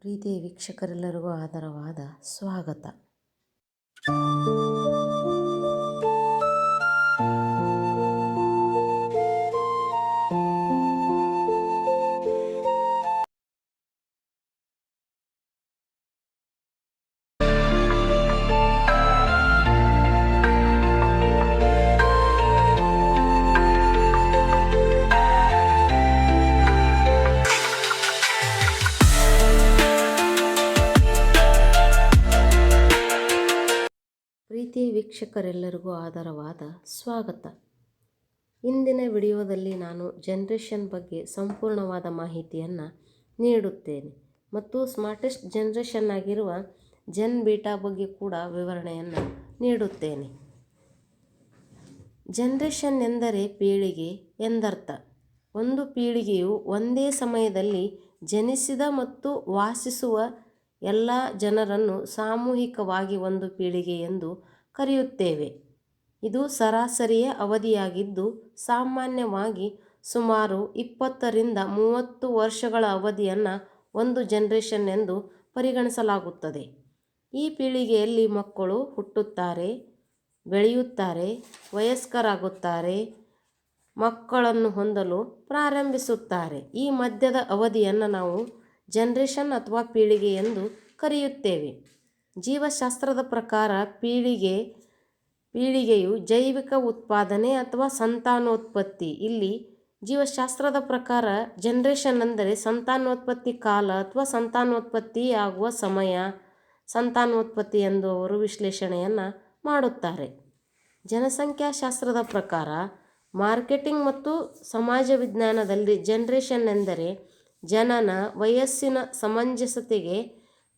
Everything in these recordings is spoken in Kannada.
ಪ್ರೀತಿಯ ವೀಕ್ಷಕರೆಲ್ಲರಿಗೂ ಆದರವಾದ ಸ್ವಾಗತ. ಪ್ರೀತಿಯ ವೀಕ್ಷಕರೆಲ್ಲರಿಗೂ ಆದರವಾದ ಸ್ವಾಗತ. ಇಂದಿನ ವಿಡಿಯೋದಲ್ಲಿ ನಾನು ಜನರೇಷನ್ ಬಗ್ಗೆ ಸಂಪೂರ್ಣವಾದ ಮಾಹಿತಿಯನ್ನು ನೀಡುತ್ತೇನೆ ಮತ್ತು ಸ್ಮಾರ್ಟೆಸ್ಟ್ ಜನರೇಷನ್ ಆಗಿರುವ ಜೆನ್ ಬೀಟಾ ಬಗ್ಗೆ ಕೂಡ ವಿವರಣೆಯನ್ನು ನೀಡುತ್ತೇನೆ. ಜನರೇಷನ್ ಎಂದರೆ ಪೀಳಿಗೆ ಎಂದರ್ಥ. ಒಂದು ಪೀಳಿಗೆಯು ಒಂದೇ ಸಮಯದಲ್ಲಿ ಜನಿಸಿದ ಮತ್ತು ವಾಸಿಸುವ ಎಲ್ಲ ಜನರನ್ನು ಸಾಮೂಹಿಕವಾಗಿ ಒಂದು ಪೀಳಿಗೆ ಎಂದು ಕರೆಯುತ್ತೇವೆ. ಇದು ಸರಾಸರಿಯ ಅವಧಿಯಾಗಿದ್ದು ಸಾಮಾನ್ಯವಾಗಿ ಸುಮಾರು 20 ರಿಂದ 30 ವರ್ಷಗಳ ಅವಧಿಯನ್ನು ಒಂದು ಜನರೇಷನ್ ಎಂದು ಪರಿಗಣಿಸಲಾಗುತ್ತದೆ. ಈ ಪೀಳಿಗೆಯಲ್ಲಿ ಮಕ್ಕಳು ಹುಟ್ಟುತ್ತಾರೆ, ಬೆಳೆಯುತ್ತಾರೆ, ವಯಸ್ಕರಾಗುತ್ತಾರೆ, ಮಕ್ಕಳನ್ನು ಹೊಂದಲು ಪ್ರಾರಂಭಿಸುತ್ತಾರೆ. ಈ ಮಧ್ಯದ ಅವಧಿಯನ್ನು ನಾವು ಜನರೇಷನ್ ಅಥವಾ ಪೀಳಿಗೆ ಎಂದು ಕರೆಯುತ್ತೇವೆ. ಜೀವಶಾಸ್ತ್ರದ ಪ್ರಕಾರ ಪೀಳಿಗೆಯು ಜೈವಿಕ ಉತ್ಪಾದನೆ ಅಥವಾ ಸಂತಾನೋತ್ಪತ್ತಿ. ಇಲ್ಲಿ ಜೀವಶಾಸ್ತ್ರದ ಪ್ರಕಾರ ಜನರೇಷನ್ ಅಂದರೆ ಸಂತಾನೋತ್ಪತ್ತಿ ಕಾಲ ಅಥವಾ ಸಂತಾನೋತ್ಪತ್ತಿ ಆಗುವ ಸಮಯ, ಸಂತಾನೋತ್ಪತ್ತಿ ಎಂದು ಅವರು ವಿಶ್ಲೇಷಣೆಯನ್ನು ಮಾಡುತ್ತಾರೆ. ಜನಸಂಖ್ಯಾಶಾಸ್ತ್ರದ ಪ್ರಕಾರ ಮಾರ್ಕೆಟಿಂಗ್ ಮತ್ತು ಸಮಾಜ ವಿಜ್ಞಾನದಲ್ಲಿ ಜನರೇಷನ್ ಎಂದರೆ ಜನನ ವಯಸ್ಸಿನ ಸಮಂಜಸತೆಗೆ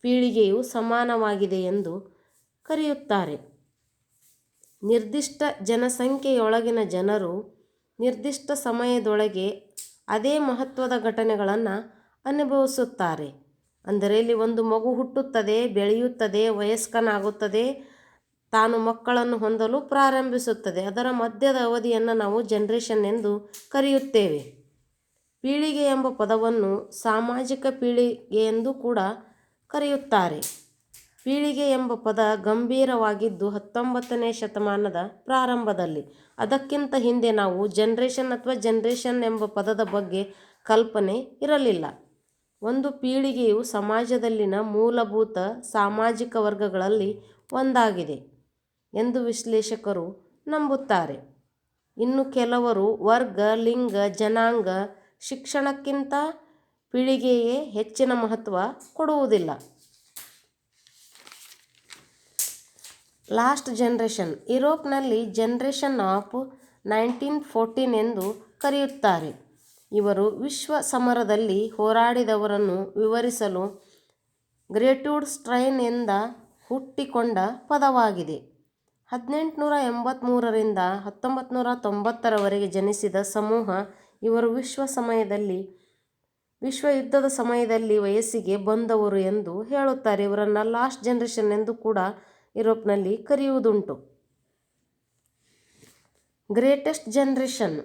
ಪೀಳಿಗೆಯು ಸಮಾನವಾಗಿದೆ ಎಂದು ಕರೆಯುತ್ತಾರೆ. ನಿರ್ದಿಷ್ಟ ಜನಸಂಖ್ಯೆಯೊಳಗಿನ ಜನರು ನಿರ್ದಿಷ್ಟ ಸಮಯದೊಳಗೆ ಅದೇ ಮಹತ್ವದ ಘಟನೆಗಳನ್ನು ಅನುಭವಿಸುತ್ತಾರೆ. ಅಂದರೆ ಇಲ್ಲಿ ಒಂದು ಮಗು ಹುಟ್ಟುತ್ತದೆ, ಬೆಳೆಯುತ್ತದೆ, ವಯಸ್ಕನಾಗುತ್ತದೆ, ತಾನು ಮಕ್ಕಳನ್ನು ಹೊಂದಲು ಪ್ರಾರಂಭಿಸುತ್ತದೆ. ಅದರ ಮಧ್ಯದ ಅವಧಿಯನ್ನು ನಾವು ಜನರೇಷನ್ ಎಂದು ಕರೆಯುತ್ತೇವೆ. ಪೀಳಿಗೆ ಎಂಬ ಪದವನ್ನು ಸಾಮಾಜಿಕ ಪೀಳಿಗೆ ಎಂದು ಕೂಡ ಕರೆಯುತ್ತಾರೆ. ಪೀಳಿಗೆ ಎಂಬ ಪದ ಗಂಭೀರವಾಗಿದ್ದು 19ನೇ ಶತಮಾನದ ಪ್ರಾರಂಭದಲ್ಲಿ. ಅದಕ್ಕಿಂತ ಹಿಂದೆ ನಾವು ಜನರೇಷನ್ ಅಥವಾ ಜನರೇಷನ್ ಎಂಬ ಪದದ ಬಗ್ಗೆ ಕಲ್ಪನೆ ಇರಲಿಲ್ಲ. ಒಂದು ಪೀಳಿಗೆಯು ಸಮಾಜದಲ್ಲಿನ ಮೂಲಭೂತ ಸಾಮಾಜಿಕ ವರ್ಗಗಳಲ್ಲಿ ಒಂದಾಗಿದೆ ಎಂದು ವಿಶ್ಲೇಷಕರು ನಂಬುತ್ತಾರೆ. ಇನ್ನು ಕೆಲವರು ವರ್ಗ, ಲಿಂಗ, ಜನಾಂಗ, ಶಿಕ್ಷಣಕ್ಕಿಂತ ಪೀಳಿಗೆಯೇ ಹೆಚ್ಚಿನ ಮಹತ್ವ ಕೊಡುವುದಿಲ್ಲ. ಲಾಸ್ಟ್ ಜನರೇಷನ್ ಯುರೋಪ್ನಲ್ಲಿ ಜನರೇಷನ್ ಆಫ್ 1914 ಎಂದು ಕರೆಯುತ್ತಾರೆ. ಇವರು ವಿಶ್ವ ಸಮರದಲ್ಲಿ ಹೋರಾಡಿದವರನ್ನು ವಿವರಿಸಲು ಗ್ರೇಟ್ವುಡ್ ಸ್ಟ್ರೈನ್ ಎಂದ ಹುಟ್ಟಿಕೊಂಡ ಪದವಾಗಿದೆ. 1883 ರಿಂದ 1990 ಜನಿಸಿದ ಸಮೂಹ ಇವರು ವಿಶ್ವ ಯುದ್ಧದ ಸಮಯದಲ್ಲಿ ವಯಸ್ಸಿಗೆ ಬಂದವರು ಎಂದು ಹೇಳುತ್ತಾರೆ. ಇವರನ್ನು ಲಾಸ್ಟ್ ಜನರೇಷನ್ ಎಂದು ಕೂಡ ಯುರೋಪ್ನಲ್ಲಿ ಕರೆಯುವುದುಂಟು. ಗ್ರೇಟೆಸ್ಟ್ ಜನರೇಷನ್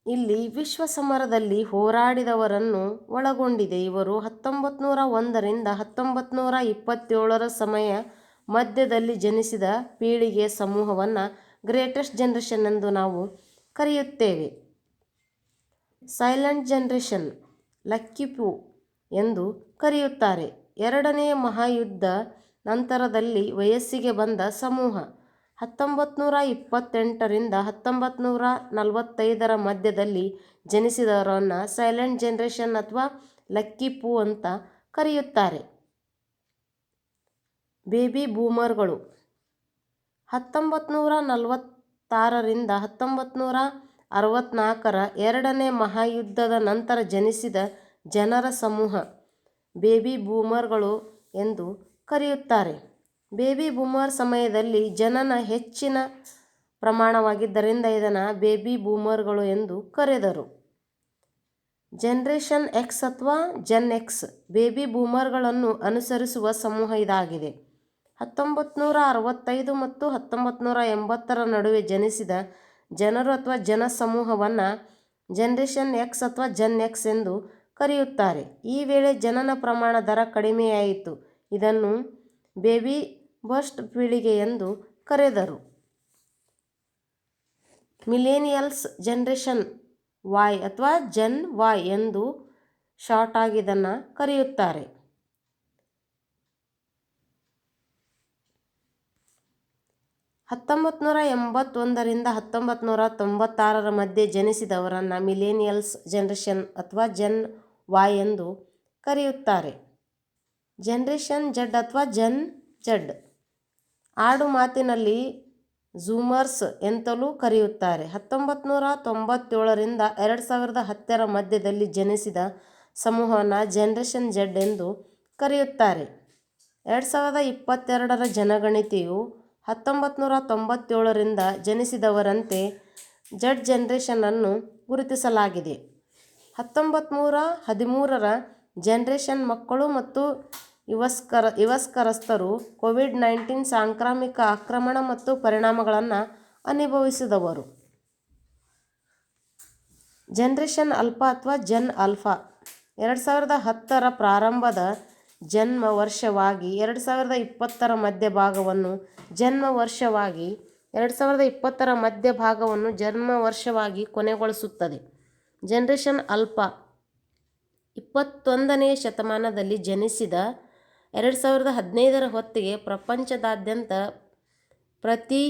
ಇಲ್ಲಿ ವಿಶ್ವ ಸಮರದಲ್ಲಿ ಹೋರಾಡಿದವರನ್ನು ಒಳಗೊಂಡಿದೆ. ಇವರು 1901 ರಿಂದ 1927 ಸಮಯ ಮಧ್ಯದಲ್ಲಿ ಜನಿಸಿದ ಪೀಳಿಗೆ ಸಮೂಹವನ್ನು ಗ್ರೇಟೆಸ್ಟ್ ಜನರೇಷನ್ ಎಂದು ನಾವು ಕರೆಯುತ್ತೇವೆ. ಸೈಲೆಂಟ್ ಜನರೇಷನ್ ಲಕ್ಕಿ ಫೂ ಎಂದು ಕರೆಯುತ್ತಾರೆ. ಎರಡನೆಯ ಮಹಾಯುದ್ಧ ನಂತರದಲ್ಲಿ ವಯಸ್ಸಿಗೆ ಬಂದ ಸಮೂಹ 1928 ರಿಂದ 1945 ಮಧ್ಯದಲ್ಲಿ ಜನಿಸಿದವರನ್ನು ಸೈಲೆಂಟ್ ಜನರೇಷನ್ ಅಥವಾ ಲಕ್ಕಿ ಫೂ ಅಂತ ಕರೆಯುತ್ತಾರೆ. ಬೇಬಿ ಬೂಮರ್ಗಳು 1946 ರಿಂದ 1964 ಎರಡನೇ ಮಹಾಯುದ್ಧದ ನಂತರ ಜನಿಸಿದ ಜನರ ಸಮೂಹ ಬೇಬಿ ಬೂಮರ್ಗಳು ಎಂದು ಕರೆಯುತ್ತಾರೆ. ಬೇಬಿ ಬೂಮರ್ ಸಮಯದಲ್ಲಿ ಜನನ ಹೆಚ್ಚಿನ ಪ್ರಮಾಣವಾಗಿದ್ದರಿಂದ ಇದನ್ನು ಬೇಬಿ ಬೂಮರ್ಗಳು ಎಂದು ಕರೆದರು. ಜನರೇಷನ್ ಎಕ್ಸ್ ಅಥವಾ ಜೆನ್ ಎಕ್ಸ್ ಬೇಬಿ ಬೂಮರ್ಗಳನ್ನು ಅನುಸರಿಸುವ ಸಮೂಹ ಇದಾಗಿದೆ. 1965 ಮತ್ತು 1980 ನಡುವೆ ಜನಿಸಿದ ಜನರು ಅಥವಾ ಜನಸಮೂಹವನ್ನು ಜನರೇಷನ್ ಎಕ್ಸ್ ಅಥವಾ ಜೆನ್ ಎಕ್ಸ್ ಎಂದು ಕರೆಯುತ್ತಾರೆ. ಈ ವೇಳೆ ಜನನ ಪ್ರಮಾಣ ದರ ಕಡಿಮೆಯಾಯಿತು. ಇದನ್ನು ಬೇಬಿ ಬಸ್ಟ್ ಪೀಳಿಗೆ ಎಂದು ಕರೆದರು. ಮಿಲೇನಿಯಲ್ಸ್ ಜನರೇಷನ್ ವೈ ಅಥವಾ ಜನ್ ವೈ ಎಂದು ಶಾರ್ಟ್ ಆಗಿ ಇದನ್ನು ಕರೆಯುತ್ತಾರೆ. ಹತ್ತೊಂಬತ್ತು 1996 ಮಧ್ಯೆ ಜನಿಸಿದವರನ್ನು ಮಿಲೇನಿಯಲ್ಸ್ ಜನರೇಷನ್ ಅಥವಾ ಜನ್ ವೈ ಎಂದು ಕರೆಯುತ್ತಾರೆ. ಜನರೇಷನ್ ಜೆಡ್ ಅಥವಾ ಜನ್ ಜೆಡ್ ಆಡು ಮಾತಿನಲ್ಲಿ ಝೂಮರ್ಸ್ ಎಂತಲೂ ಕರೆಯುತ್ತಾರೆ. 1997 2010 ಮಧ್ಯದಲ್ಲಿ ಜನಿಸಿದ ಸಮೂಹವನ್ನು ಜನರೇಷನ್ ಜೆಡ್ ಎಂದು ಕರೆಯುತ್ತಾರೆ. 2022 ಜನಗಣತಿಯು 1997 ಜನಿಸಿದವರಂತೆ ಜೆಡ್ ಜನರೇಷನನ್ನು ಗುರುತಿಸಲಾಗಿದೆ. 1913 ಜನರೇಷನ್ ಮಕ್ಕಳು ಮತ್ತು ಯವಸ್ಕರಸ್ಥರು ಕೋವಿಡ್-19 ಸಾಂಕ್ರಾಮಿಕ ಆಕ್ರಮಣ ಮತ್ತು ಪರಿಣಾಮಗಳನ್ನು ಅನುಭವಿಸಿದವರು. ಜನರೇಷನ್ ಆಲ್ಫಾ ಅಥವಾ ಜನ್ ಆಲ್ಫಾ 2010 ಪ್ರಾರಂಭದ ಜನ್ಮ ವರ್ಷವಾಗಿ 2020 ಮಧ್ಯಭಾಗವನ್ನು ಜನ್ಮ ವರ್ಷವಾಗಿ 2020 ಮಧ್ಯಭಾಗವನ್ನು ಜನ್ಮ ವರ್ಷವಾಗಿ ಕೊನೆಗೊಳಿಸುತ್ತದೆ. ಜನರೇಷನ್ ಆಲ್ಫಾ 21ನೇ ಶತಮಾನದಲ್ಲಿ ಜನಿಸಿದ 2015 ಹೊತ್ತಿಗೆ ಪ್ರಪಂಚದಾದ್ಯಂತ ಪ್ರತಿ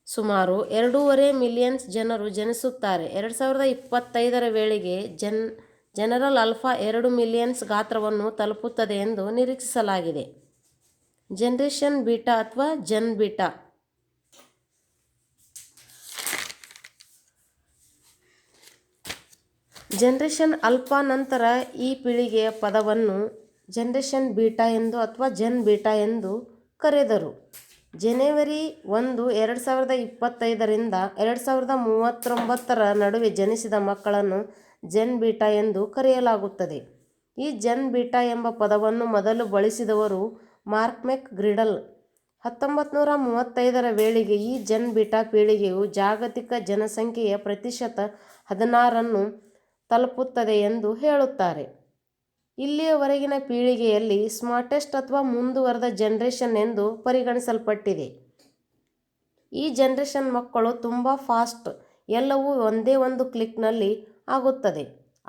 ಸುಮಾರು 2.5 ಮಿಲಿಯನ್ ಜನರು ಜನಿಸುತ್ತಾರೆ. 2025 ವೇಳೆಗೆ ಜನರಲ್ ಆಲ್ಫಾ 2 ಮಿಲಿಯನ್ ಗಾತ್ರವನ್ನು ತಲುಪುತ್ತದೆ ಎಂದು ನಿರೀಕ್ಷಿಸಲಾಗಿದೆ. ಜನರೇಷನ್ ಬೀಟಾ ಅಥವಾ ಜನ್ ಬೀಟಾ ಜನರೇಷನ್ ಆಲ್ಫಾ ನಂತರ ಈ ಪೀಳಿಗೆಯ ಪದವನ್ನು ಜನರೇಷನ್ ಬೀಟಾ ಎಂದು ಅಥವಾ ಜನ್ ಬೀಟಾ ಎಂದು ಕರೆದರು. ಜನವರಿ 1, 2025 2039 ನಡುವೆ ಜನಿಸಿದ ಮಕ್ಕಳನ್ನು ಜನ್ ಬೀಟಾ ಎಂದು ಕರೆಯಲಾಗುತ್ತದೆ. ಈ ಜನ್ ಬೀಟಾ ಎಂಬ ಪದವನ್ನು ಮೊದಲು ಬಳಸಿದವರು ಮಾರ್ಕ್ ಮೆಕ್ ಗ್ರಿಡಲ್. 1935 ವೇಳೆಗೆ ಈ ಜನ್ ಬೀಟಾ ಪೀಳಿಗೆಯು ಜಾಗತಿಕ ಜನಸಂಖ್ಯೆಯ ಪ್ರತಿಶತ 16 ತಲುಪುತ್ತದೆ ಎಂದು ಹೇಳುತ್ತಾರೆ. ಇಲ್ಲಿಯವರೆಗಿನ ಪೀಳಿಗೆಯಲ್ಲಿ ಸ್ಮಾರ್ಟೆಸ್ಟ್ ಅಥವಾ ಮುಂದುವರೆದ ಜನರೇಷನ್ ಎಂದು ಪರಿಗಣಿಸಲ್ಪಟ್ಟಿದೆ. ಈ ಜನರೇಷನ್ ಮಕ್ಕಳು ತುಂಬ ಫಾಸ್ಟ್, ಎಲ್ಲವೂ ಒಂದೇ ಒಂದು ಕ್ಲಿಕ್ನಲ್ಲಿ ಆಗುತ್ತದೆ.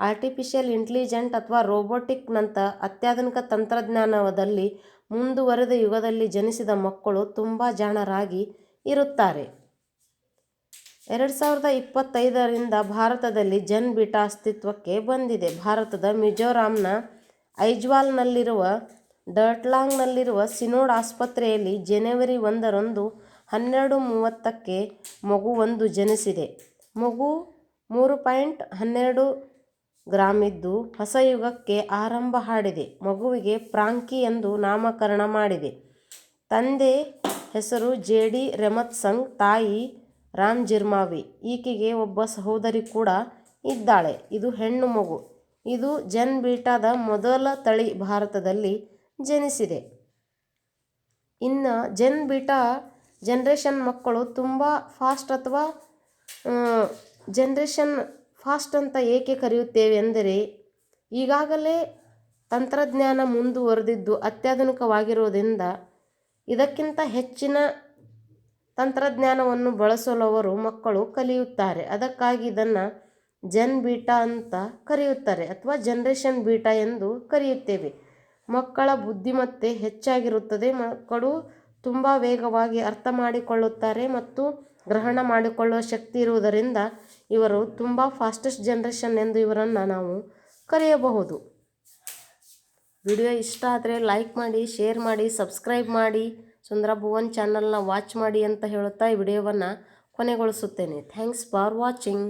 ಆರ್ಟಿಫಿಷಿಯಲ್ ಇಂಟೆಲಿಜೆಂಟ್ ಅಥವಾ ರೋಬೋಟಿಕ್ ನಂಥ ಅತ್ಯಾಧುನಿಕ ತಂತ್ರಜ್ಞಾನದಲ್ಲಿ ಮುಂದುವರೆದ ಯುಗದಲ್ಲಿ ಜನಿಸಿದ ಮಕ್ಕಳು ತುಂಬ ಜಾಣರಾಗಿ ಇರುತ್ತಾರೆ. 2025 ಭಾರತದಲ್ಲಿ ಜನ್ ಬೀಟಾ ಅಸ್ತಿತ್ವಕ್ಕೆ ಬಂದಿದೆ. ಭಾರತದ ಮಿಜೋರಾಂನ ಐಜ್ವಾಲ್ನಲ್ಲಿರುವ ಡರ್ಟ್ಲಾಂಗ್ನಲ್ಲಿರುವ ಸಿನೋಡ್ ಆಸ್ಪತ್ರೆಯಲ್ಲಿ ಜನವರಿ 1 12:30 ಮಗುವೊಂದು ಜನಿಸಿದೆ. ಮಗು 3.12 ಗ್ರಾಮಿದ್ದು ಹೊಸ ಯುಗಕ್ಕೆ ಆರಂಭ ಹಾಡಿದೆ. ಮಗುವಿಗೆ ಫ್ರಾಂಕಿ ಎಂದು ನಾಮಕರಣ ಮಾಡಿದೆ. ತಂದೆ ಹೆಸರು ಜೆಡಿ ರೆಮತ್ಸಂಗ್, ತಾಯಿ ರಾಮ್ ಜಿರ್ಮಾವಿ. ಈಕೆಗೆ ಒಬ್ಬ ಸಹೋದರಿ ಕೂಡ ಇದ್ದಾಳೆ. ಇದು ಹೆಣ್ಣು ಮಗು. ಇದು ಜನ್ ಬೀಟಾದ ಮೊದಲ ತಳಿ ಭಾರತದಲ್ಲಿ ಜನಿಸಿದೆ. ಇನ್ನು ಜನ್ ಬೀಟಾ ಜನರೇಷನ್ ಮಕ್ಕಳು ತುಂಬ ಫಾಸ್ಟ್ ಅಥವಾ ಜನರೇಷನ್ ಫಾಸ್ಟ್ ಅಂತ ಏಕೆ ಕರೆಯುತ್ತೇವೆ ಎಂದರೆ, ಈಗಾಗಲೇ ತಂತ್ರಜ್ಞಾನ ಮುಂದುವರೆದಿದ್ದು ಅತ್ಯಾಧುನಿಕವಾಗಿರುವುದರಿಂದ ಇದಕ್ಕಿಂತ ಹೆಚ್ಚಿನ ತಂತ್ರಜ್ಞಾನವನ್ನು ಬಳಸಲು ಮಕ್ಕಳು ಕಲಿಯುತ್ತಾರೆ. ಅದಕ್ಕಾಗಿ ಇದನ್ನು ಜನ್ ಬೀಟಾ ಅಂತ ಕರೆಯುತ್ತಾರೆ ಅಥವಾ ಜನರೇಷನ್ ಬೀಟಾ ಎಂದು ಕರೆಯುತ್ತೇವೆ. ಮಕ್ಕಳ ಬುದ್ಧಿಮತ್ತೆ ಹೆಚ್ಚಾಗಿರುತ್ತದೆ. ಮಕ್ಕಳು ತುಂಬ ವೇಗವಾಗಿ ಅರ್ಥ ಮಾಡಿಕೊಳ್ಳುತ್ತಾರೆ ಮತ್ತು ಗ್ರಹಣ ಮಾಡಿಕೊಳ್ಳುವ ಶಕ್ತಿ ಇರುವುದರಿಂದ ಇವರು ತುಂಬ ಫಾಸ್ಟೆಸ್ಟ್ ಜನರೇಷನ್ ಎಂದು ಇವರನ್ನು ನಾವು ಕರೆಯಬಹುದು. ವಿಡಿಯೋ ಇಷ್ಟ ಆದರೆ ಲೈಕ್ ಮಾಡಿ, ಶೇರ್ ಮಾಡಿ, ಸಬ್ಸ್ಕ್ರೈಬ್ ಮಾಡಿ, ಸುಂದರ ಭುವನ್ ಚಾನಲ್ನ ವಾಚ್ ಮಾಡಿ ಅಂತ ಹೇಳುತ್ತಾ ಈ ವಿಡಿಯೋವನ್ನು ಕೊನೆಗೊಳಿಸುತ್ತೇನೆ. Thanks for watching.